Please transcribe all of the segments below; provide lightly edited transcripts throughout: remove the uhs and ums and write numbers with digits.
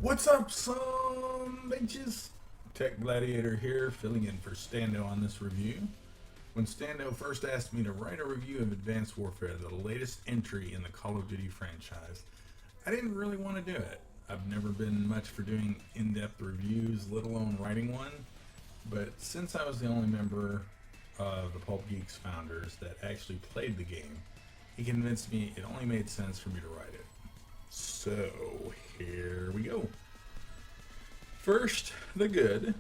What's up, son bitches? Techgladiator here, filling in for Stando on this review. When Stando first asked me to write a review of Advanced Warfare, the latest entry in the Call of Duty franchise, I didn't really want to do it. I've never been much for doing in-depth reviews, let alone writing one, but since I was the only member of the Pulp Geeks founders that actually played the game, he convinced me it only made sense for me to write it. So, here we go. First, the good.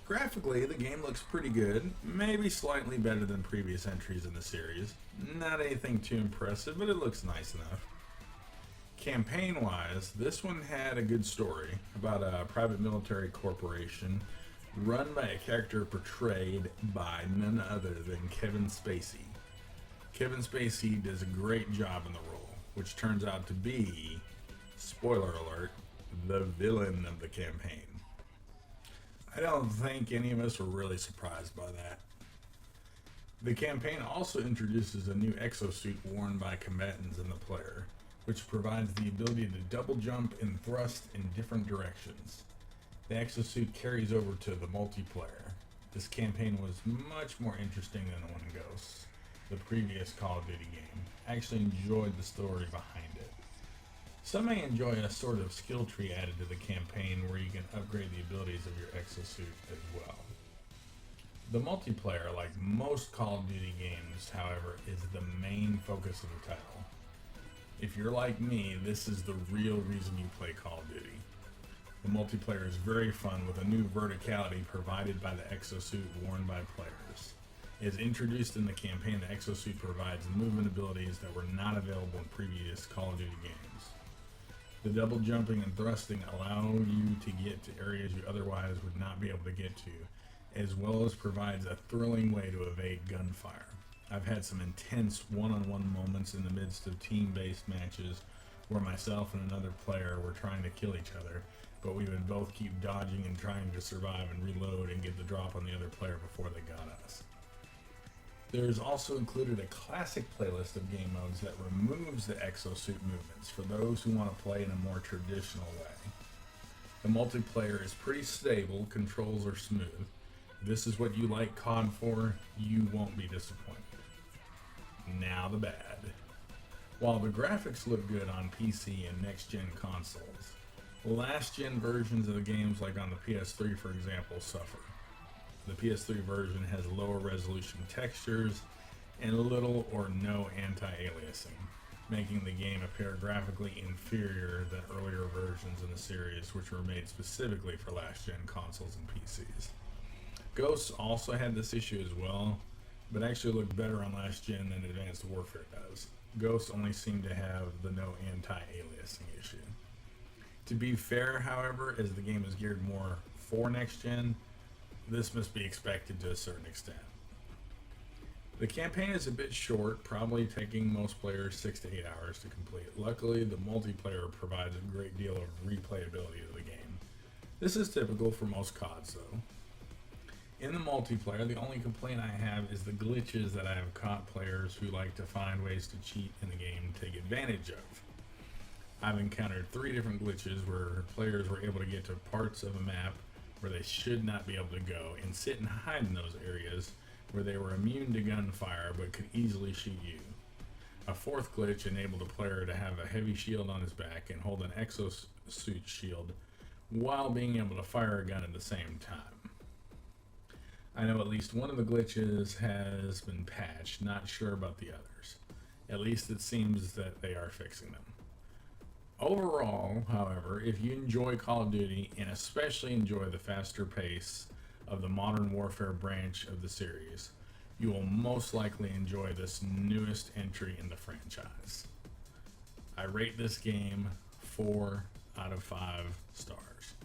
Graphically, the game looks pretty good, maybe slightly better than previous entries in the series. Not anything too impressive, but it looks nice enough. Campaign-wise, this one had a good story about a private military corporation run by a character portrayed by none other than Kevin Spacey. Kevin Spacey does a great job in the role, which turns out to be, spoiler alert, the villain of the campaign. I don't think any of us were really surprised by that. The campaign also introduces a new exosuit worn by combatants and the player, which provides the ability to double jump and thrust in different directions. The exosuit carries over to the multiplayer. This campaign was much more interesting than the one in Ghosts, the previous Call of Duty game. I actually enjoyed the story behind it. Some may enjoy a sort of skill tree added to the campaign where you can upgrade the abilities of your exosuit as well. The multiplayer, like most Call of Duty games, however, is the main focus of the title. If you're like me, this is the real reason you play Call of Duty. The multiplayer is very fun with a new verticality provided by the exosuit worn by players. As introduced in the campaign, the exosuit provides movement abilities that were not available in previous Call of Duty games. The double jumping and thrusting allow you to get to areas you otherwise would not be able to get to, as well as provides a thrilling way to evade gunfire. I've had some intense one-on-one moments in the midst of team-based matches where myself and another player were trying to kill each other, but we would both keep dodging and trying to survive and reload and get the drop on the other player before they got us. There is also included a classic playlist of game modes that removes the exosuit movements for those who want to play in a more traditional way. The multiplayer is pretty stable, controls are smooth. If this is what you like COD for, you won't be disappointed. Now the bad. While the graphics look good on PC and next-gen consoles, last-gen versions of the games like on the PS3 for example suffer. The PS3 version has lower resolution textures and little or no anti-aliasing, making the game appear graphically inferior than earlier versions in the series, which were made specifically for last-gen consoles and PCs. Ghosts also had this issue as well, but actually looked better on last-gen than Advanced Warfare does. Ghosts only seem to have the no anti-aliasing issue. To be fair, however, as the game is geared more for next-gen, this must be expected to a certain extent. The campaign is a bit short, probably taking most players 6 to 8 hours to complete. Luckily, the multiplayer provides a great deal of replayability of the game. This is typical for most CODs though. In the multiplayer, the only complaint I have is the glitches that I have caught players who like to find ways to cheat in the game take advantage of. I've encountered 3 different glitches where players were able to get to parts of a map where they should not be able to go and sit and hide in those areas where they were immune to gunfire but could easily shoot you. A 4th glitch enabled a player to have a heavy shield on his back and hold an exosuit shield while being able to fire a gun at the same time. I know at least one of the glitches has been patched, not sure about the others. At least it seems that they are fixing them. Overall, however, if you enjoy Call of Duty and especially enjoy the faster pace of the Modern Warfare branch of the series, you will most likely enjoy this newest entry in the franchise. I rate this game 4 out of 5 stars.